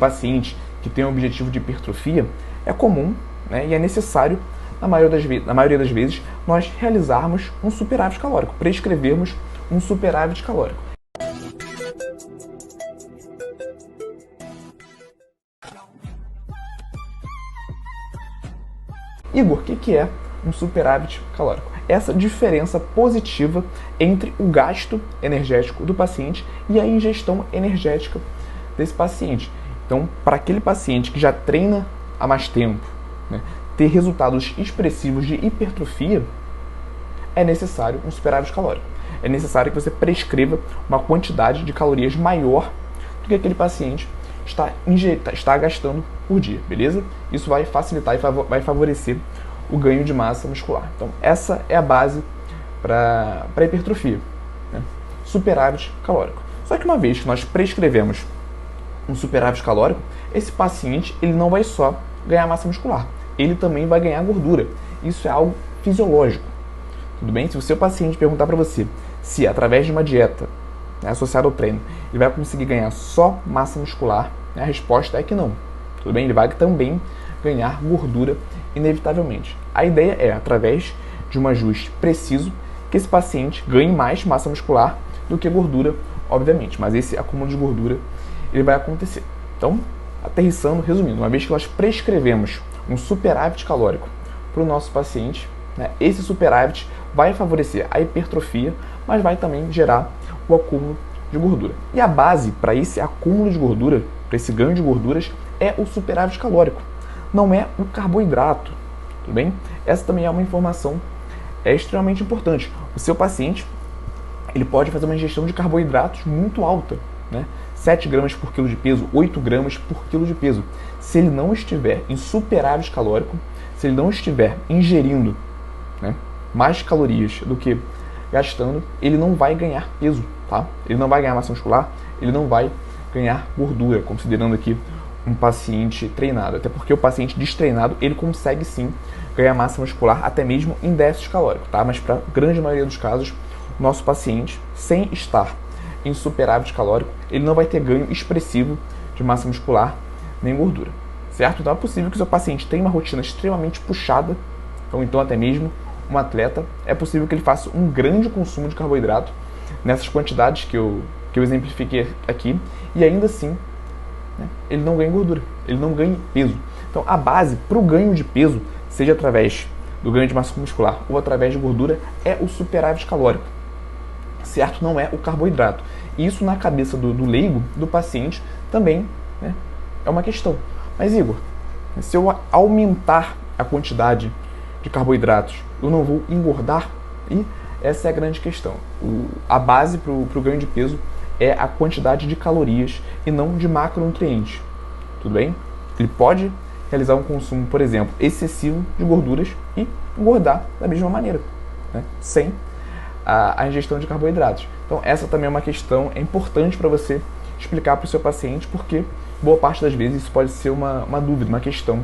pacientes que têm o objetivo de hipertrofia, é comum, né, e é necessário, na maioria das vezes, nós realizarmos um superávit calórico, prescrevermos um superávit calórico. Igor, o que é um superávit calórico? Essa diferença positiva entre o gasto energético do paciente e a ingestão energética desse paciente. Então, para aquele paciente que já treina há mais tempo, né, ter resultados expressivos de hipertrofia, é necessário um superávit calórico. É necessário que você prescreva uma quantidade de calorias maior do que aquele paciente está gastando por dia, beleza? Isso vai facilitar e vai favorecer o ganho de massa muscular. Então, essa é a base para a hipertrofia, né? Superávit calórico. Só que uma vez que nós prescrevemos um superávit calórico, esse paciente ele não vai só ganhar massa muscular, ele também vai ganhar gordura. Isso é algo fisiológico. Tudo bem? Se o seu paciente perguntar para você se através de uma dieta, né, associada ao treino, ele vai conseguir ganhar só massa muscular, né, a resposta é que não. Tudo bem? Ele vai também ganhar gordura inevitavelmente. A ideia é, através de um ajuste preciso, que esse paciente ganhe mais massa muscular do que gordura, obviamente. Mas esse acúmulo de gordura ele vai acontecer. Então, aterrissando, resumindo, uma vez que nós prescrevemos um superávit calórico para o nosso paciente, né, esse superávit vai favorecer a hipertrofia, mas vai também gerar o acúmulo de gordura. E a base para esse acúmulo de gordura, para esse ganho de gorduras, é o superávit calórico. Não é o carboidrato, tudo bem? Essa também é uma informação extremamente importante. O seu paciente ele pode fazer uma ingestão de carboidratos muito alta, né? 7 gramas por quilo de peso, 8 gramas por quilo de peso. Se ele não estiver em superávit calórico, se ele não estiver ingerindo, né, mais calorias do que gastando, ele não vai ganhar peso, tá? Ele não vai ganhar massa muscular, ele não vai ganhar gordura, considerando aqui um paciente treinado. Até porque o paciente destreinado, ele consegue sim ganhar massa muscular, até mesmo em déficit calórico, tá? Mas para a grande maioria dos casos, o nosso paciente, sem estar em superávit calórico, ele não vai ter ganho expressivo de massa muscular nem gordura, certo? Então é possível que o seu paciente tenha uma rotina extremamente puxada, ou então até mesmo um atleta, é possível que ele faça um grande consumo de carboidrato nessas quantidades que eu exemplifiquei aqui, e ainda assim, né, ele não ganha gordura, ele não ganha peso. Então a base para o ganho de peso, seja através do ganho de massa muscular ou através de gordura, é o superávit calórico, certo? Não é o carboidrato. Isso na cabeça do leigo, do paciente, também, né, é uma questão. Mas Igor, se eu aumentar a quantidade de carboidratos, eu não vou engordar? E essa é a grande questão. A base para o ganho de peso é a quantidade de calorias e não de macronutrientes. Tudo bem? Ele pode realizar um consumo, por exemplo, excessivo de gorduras e engordar da mesma maneira, né, sem a ingestão de carboidratos. Então essa também é uma questão, é importante para você explicar para o seu paciente, porque boa parte das vezes isso pode ser uma dúvida, uma questão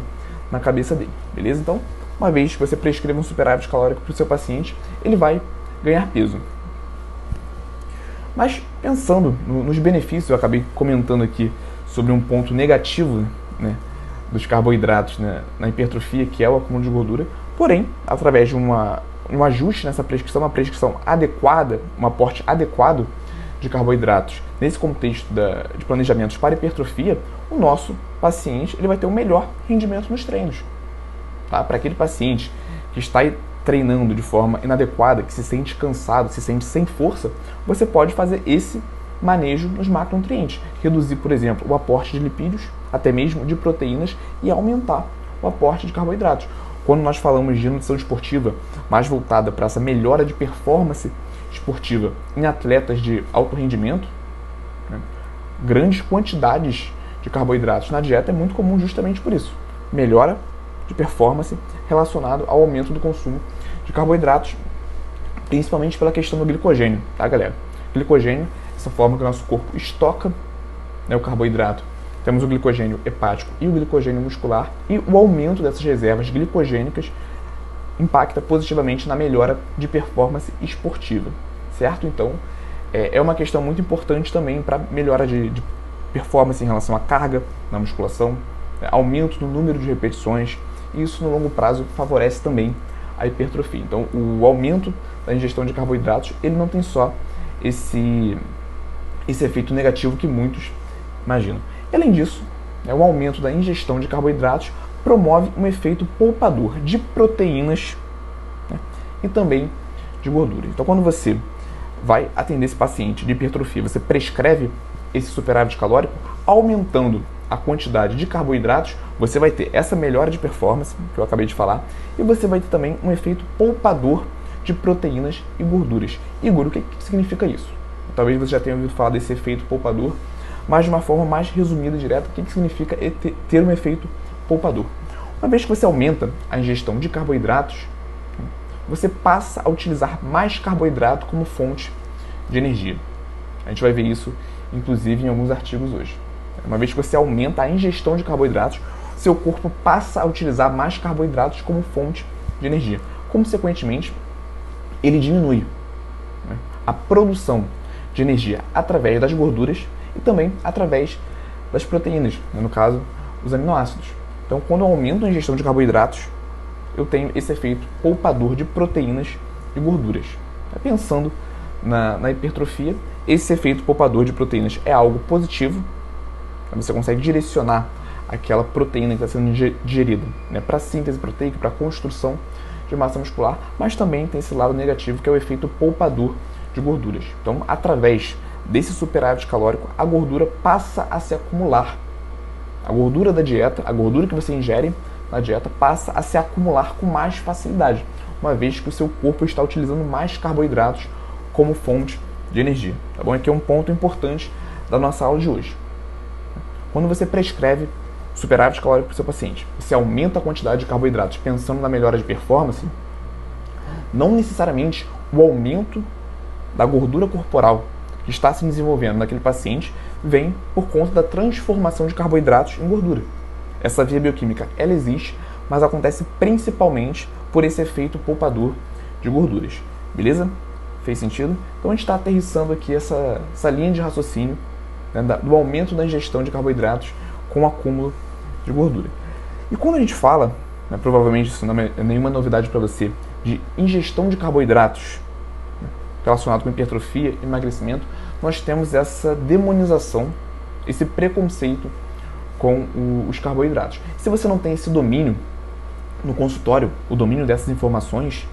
na cabeça dele, beleza? Então, uma vez que você prescreva um superávit calórico para o seu paciente, ele vai ganhar peso. Mas pensando nos benefícios, eu acabei comentando aqui sobre um ponto negativo, né, dos carboidratos, né, na hipertrofia, que é o acúmulo de gordura, porém, através de um ajuste nessa prescrição, uma prescrição adequada, um aporte adequado de carboidratos nesse contexto de planejamentos para hipertrofia, o nosso paciente ele vai ter um melhor rendimento nos treinos. Tá? Para aquele paciente que está treinando de forma inadequada, que se sente cansado, se sente sem força, você pode fazer esse manejo nos macronutrientes. Reduzir, por exemplo, o aporte de lipídios, até mesmo de proteínas, e aumentar o aporte de carboidratos. Quando nós falamos de nutrição esportiva mais voltada para essa melhora de performance esportiva em atletas de alto rendimento, né, grandes quantidades de carboidratos na dieta é muito comum justamente por isso. Melhora de performance relacionado ao aumento do consumo de carboidratos, principalmente pela questão do glicogênio, tá, galera? Glicogênio, essa forma que o nosso corpo estoca, né, o carboidrato. Temos o glicogênio hepático e o glicogênio muscular, e o aumento dessas reservas glicogênicas impacta positivamente na melhora de performance esportiva, certo? Então, é uma questão muito importante também para melhora de performance em relação à carga na musculação, aumento no número de repetições, e isso no longo prazo favorece também a hipertrofia. Então, o aumento da ingestão de carboidratos, ele não tem só esse efeito negativo que muitos imaginam. E, além disso, o aumento da ingestão de carboidratos promove um efeito poupador de proteínas, né, e também de gordura. Então, quando você vai atender esse paciente de hipertrofia, você prescreve esse superávit calórico, aumentando a quantidade de carboidratos, você vai ter essa melhora de performance, que eu acabei de falar, e você vai ter também um efeito poupador de proteínas e gorduras. Igor, o que significa isso? Talvez você já tenha ouvido falar desse efeito poupador, mas de uma forma mais resumida e direta, o que significa ter um efeito poupador? Uma vez que você aumenta a ingestão de carboidratos, você passa a utilizar mais carboidrato como fonte de energia. A gente vai ver isso, inclusive, em alguns artigos hoje. Uma vez que você aumenta a ingestão de carboidratos, seu corpo passa a utilizar mais carboidratos como fonte de energia. Consequentemente, ele diminui, né, a produção de energia através das gorduras e também através das proteínas, né, no caso, os aminoácidos. Então, quando eu aumento a ingestão de carboidratos, eu tenho esse efeito poupador de proteínas e gorduras. Pensando na hipertrofia, esse efeito poupador de proteínas é algo positivo. Você consegue direcionar aquela proteína que está sendo digerida, né, para a síntese proteica, para a construção de massa muscular, mas também tem esse lado negativo, que é o efeito poupador de gorduras. Então, através desse superávit calórico, a gordura passa a se acumular. A gordura da dieta, a gordura que você ingere na dieta, passa a se acumular com mais facilidade, uma vez que o seu corpo está utilizando mais carboidratos como fonte de energia. Tá bom? Aqui é um ponto importante da nossa aula de hoje. Quando você prescreve superávit calórico para o seu paciente, você aumenta a quantidade de carboidratos pensando na melhora de performance, não necessariamente o aumento da gordura corporal que está se desenvolvendo naquele paciente vem por conta da transformação de carboidratos em gordura. Essa via bioquímica, ela existe, mas acontece principalmente por esse efeito poupador de gorduras. Beleza? Fez sentido? Então a gente está aterrissando aqui essa linha de raciocínio, né, do aumento da ingestão de carboidratos com o acúmulo de gordura. E quando a gente fala, né, provavelmente isso não é nenhuma novidade para você, de ingestão de carboidratos, né, relacionado com hipertrofia e emagrecimento, nós temos essa demonização, esse preconceito com os carboidratos. Se você não tem esse domínio no consultório, o domínio dessas informações,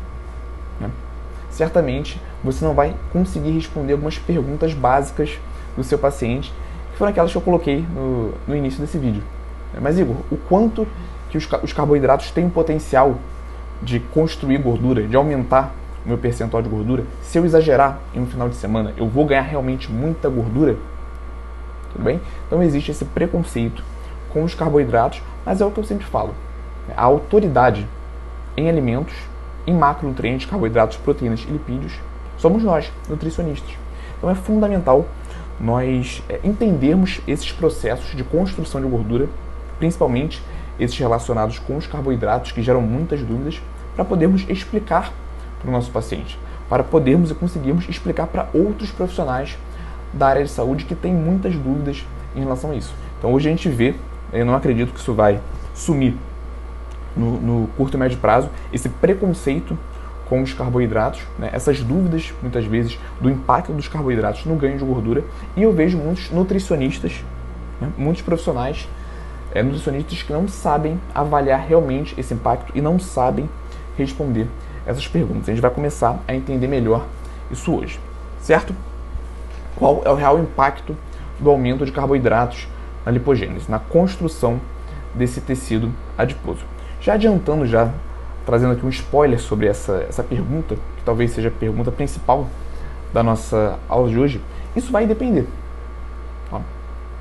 né, certamente você não vai conseguir responder algumas perguntas básicas do seu paciente, que foram aquelas que eu coloquei no início desse vídeo. Mas, Igor, o quanto que os carboidratos têm potencial de construir gordura, de aumentar o meu percentual de gordura? Se eu exagerar em um final de semana, eu vou ganhar realmente muita gordura? Tudo bem? Então existe esse preconceito com os carboidratos, mas é o que eu sempre falo. A autoridade em alimentos, em macronutrientes, carboidratos, proteínas e lipídios, somos nós, nutricionistas. Então é fundamental nós entendermos esses processos de construção de gordura, principalmente esses relacionados com os carboidratos, que geram muitas dúvidas, para podermos explicar para o nosso paciente, para podermos e conseguirmos explicar para outros profissionais da área de saúde que têm muitas dúvidas em relação a isso. Então hoje a gente vê, eu não acredito que isso vai sumir no curto e médio prazo, esse preconceito com os carboidratos, né, essas dúvidas, muitas vezes, do impacto dos carboidratos no ganho de gordura, e eu vejo muitos nutricionistas, né, muitos profissionais nutricionistas que não sabem avaliar realmente esse impacto e não sabem responder essas perguntas. A gente vai começar a entender melhor isso hoje, certo? Qual é o real impacto do aumento de carboidratos na lipogênese, na construção desse tecido adiposo? Já adiantando, trazendo aqui um spoiler sobre essa pergunta, que talvez seja a pergunta principal da nossa aula de hoje, isso vai depender. Ó,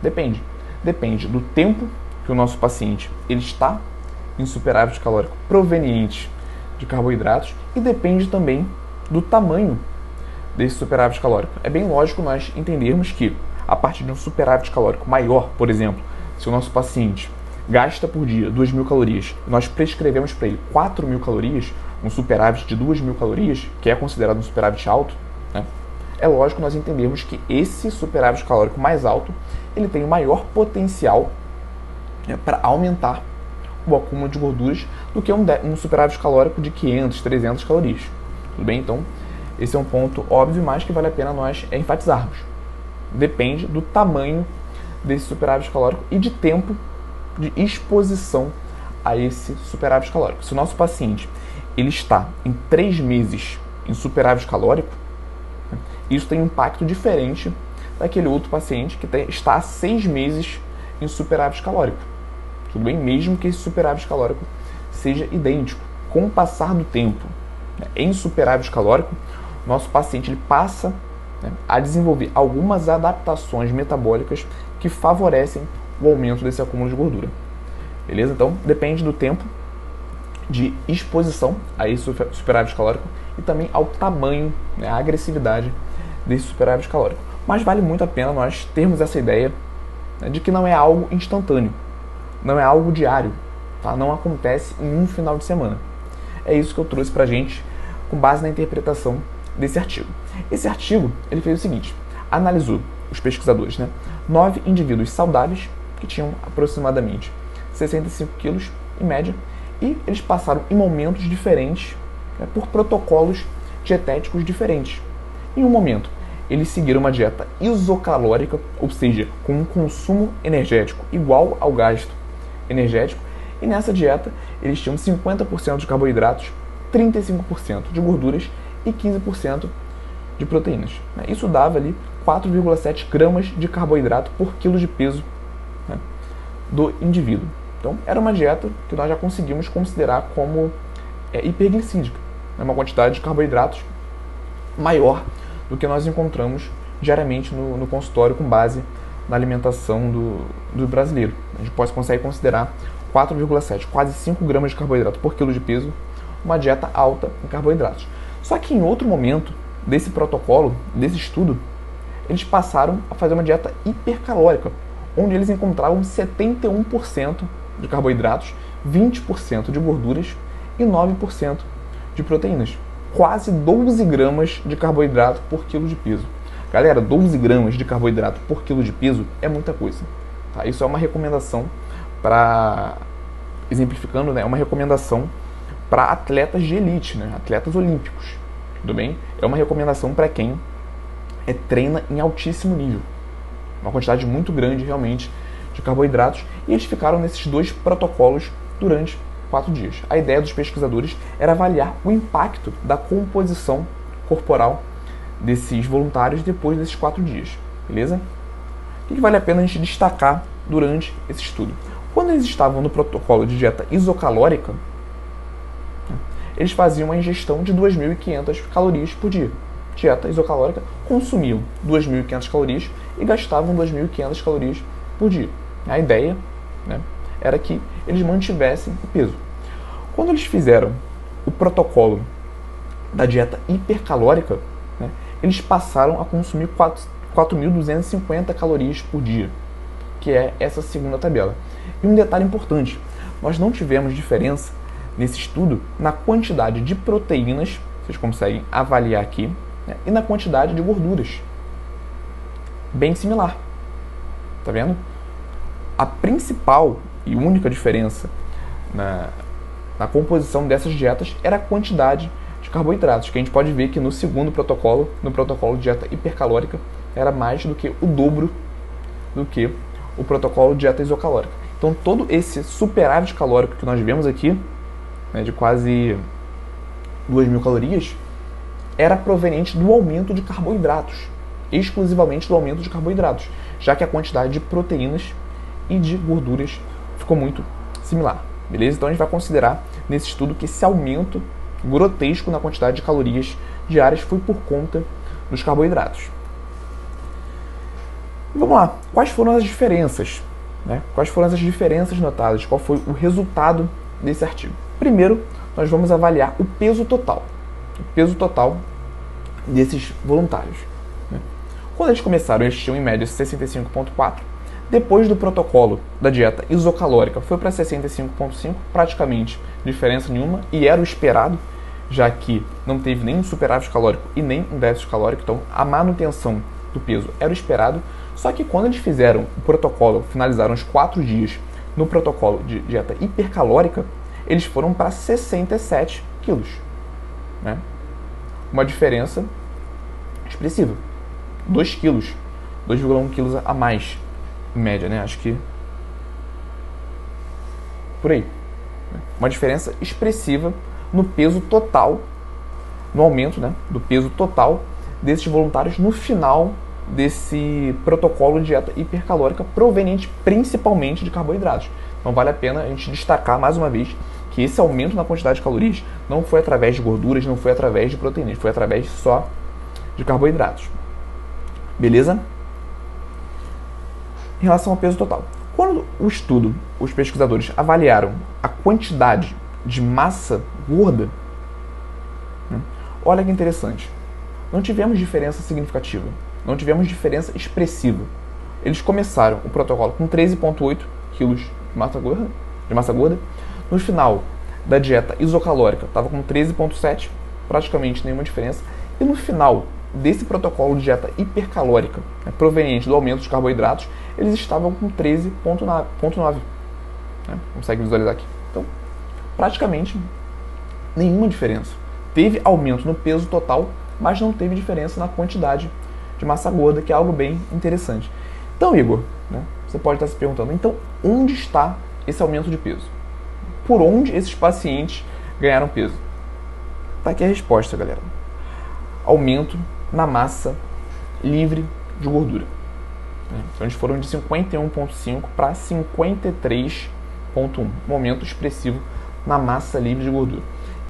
depende do tempo que o nosso paciente ele está em superávit calórico proveniente de carboidratos e depende também do tamanho desse superávit calórico. É bem lógico nós entendermos que a partir de um superávit calórico maior, por exemplo, se o nosso paciente gasta por dia 2.000 calorias, nós prescrevemos para ele 4.000 calorias, um superávit de 2.000 calorias, que é considerado um superávit alto, né? é lógico nós entendemos que esse superávit calórico mais alto, ele tem o maior potencial para aumentar o acúmulo de gorduras do que um superávit calórico de 500, 300 calorias. Tudo bem? Então, esse é um ponto óbvio, mas que vale a pena nós enfatizarmos. Depende do tamanho desse superávit calórico e de tempo de exposição a esse superávit calórico. Se o nosso paciente ele está em 3 meses em superávit calórico, isso tem um impacto diferente daquele outro paciente que está há 6 meses em superávit calórico. Tudo bem? Mesmo que esse superávit calórico seja idêntico. Com o passar do tempo, em superávit calórico, nosso paciente ele passa a desenvolver algumas adaptações metabólicas que favorecem o aumento desse acúmulo de gordura. Beleza? Então, depende do tempo de exposição a esse superávit calórico e também ao tamanho, à agressividade desse superávit calórico. Mas vale muito a pena nós termos essa ideia de que não é algo instantâneo, não é algo diário, tá? Não acontece em um final de semana. É isso que eu trouxe pra gente com base na interpretação desse artigo. Esse artigo ele fez o seguinte: analisou os pesquisadores, 9 indivíduos saudáveis que tinham aproximadamente 65 quilos em média, e eles passaram em momentos diferentes, por protocolos dietéticos diferentes. Em um momento, eles seguiram uma dieta isocalórica, ou seja, com um consumo energético igual ao gasto energético, e nessa dieta eles tinham 50% de carboidratos, 35% de gorduras e 15% de proteínas. Isso dava ali 4,7 gramas de carboidrato por quilo de peso do indivíduo. Então, era uma dieta que nós já conseguimos considerar como hiperglicídica. É uma quantidade de carboidratos maior do que nós encontramos diariamente no consultório com base na alimentação do brasileiro. A gente consegue considerar 4,7, quase 5 gramas de carboidrato por quilo de peso, uma dieta alta em carboidratos. Só que em outro momento desse protocolo, desse estudo, eles passaram a fazer uma dieta hipercalórica, onde eles encontravam 71% de carboidratos, 20% de gorduras e 9% de proteínas. Quase 12 gramas de carboidrato por quilo de peso. Galera, 12 gramas de carboidrato por quilo de peso é muita coisa. Tá? Isso é uma recomendação para... Exemplificando, é uma recomendação para atletas de elite, atletas olímpicos. Tudo bem? É uma recomendação para quem treina em altíssimo nível. Uma quantidade muito grande, realmente, de carboidratos. E eles ficaram nesses 2 protocolos durante 4 dias. A ideia dos pesquisadores era avaliar o impacto da composição corporal desses voluntários depois desses 4 dias. Beleza? O que vale a pena a gente destacar durante esse estudo? Quando eles estavam no protocolo de dieta isocalórica, eles faziam uma ingestão de 2.500 calorias por dia. Dieta isocalórica, consumiam 2.500 calorias e gastavam 2.500 calorias por dia. A ideia era que eles mantivessem o peso. Quando eles fizeram o protocolo da dieta hipercalórica, eles passaram a consumir 4.250 calorias por dia, que é essa segunda tabela. E um detalhe importante, nós não tivemos diferença nesse estudo na quantidade de proteínas, vocês conseguem avaliar aqui, e na quantidade de gorduras. Bem similar. Tá vendo? A principal e única diferença na composição dessas dietas era a quantidade de carboidratos, que a gente pode ver que no segundo protocolo, no protocolo de dieta hipercalórica, era mais do que o dobro do que o protocolo de dieta isocalórica. Então todo esse superávit calórico que nós vemos aqui, de quase 2.000 calorias, era proveniente do aumento de carboidratos, exclusivamente do aumento de carboidratos, já que a quantidade de proteínas e de gorduras ficou muito similar, beleza? Então a gente vai considerar nesse estudo que esse aumento grotesco na quantidade de calorias diárias foi por conta dos carboidratos. Vamos lá, quais foram as diferenças? Quais foram as diferenças notadas? Qual foi o resultado desse artigo? Primeiro, nós vamos avaliar o peso total. O peso total desses voluntários. Quando eles começaram, eles tinham em média 65,4. Depois do protocolo da dieta isocalórica, foi para 65,5, praticamente diferença nenhuma, e era o esperado já que não teve nem um superávit calórico e nem um déficit calórico, então a manutenção do peso era o esperado. Só que quando eles fizeram o protocolo, finalizaram os 4 dias no protocolo de dieta hipercalórica, eles foram para 67 quilos, né? Uma diferença expressiva. 2 quilos, 2,1 quilos a mais, em média, né? Acho que por aí. Uma diferença expressiva no peso total, no aumento, né, do peso total desses voluntários no final desse protocolo de dieta hipercalórica, proveniente principalmente de carboidratos. Então vale a pena a gente destacar mais uma vez que esse aumento na quantidade de calorias não foi através de gorduras, não foi através de proteínas, foi através só de carboidratos. Beleza? Em relação ao peso total. Quando o estudo, os pesquisadores avaliaram a quantidade de massa gorda, né, olha que interessante. Não tivemos diferença significativa, não tivemos diferença expressiva. Eles começaram o protocolo com 13,8 kg de massa gorda. No final da dieta isocalórica, estava com 13,7, praticamente nenhuma diferença. E no final desse protocolo de dieta hipercalórica, né, proveniente do aumento dos carboidratos, eles estavam com 13,9. Né? Consegue visualizar aqui? Então, praticamente nenhuma diferença. Teve aumento no peso total, mas não teve diferença na quantidade de massa gorda, que é algo bem interessante. Então, Igor, né, você pode estar se perguntando, então, onde está esse aumento de peso? Por onde esses pacientes ganharam peso? Tá aqui a resposta, galera. Aumento na massa livre de gordura. Então, eles foram de 51,5 para 53,1. Um aumento expressivo na massa livre de gordura.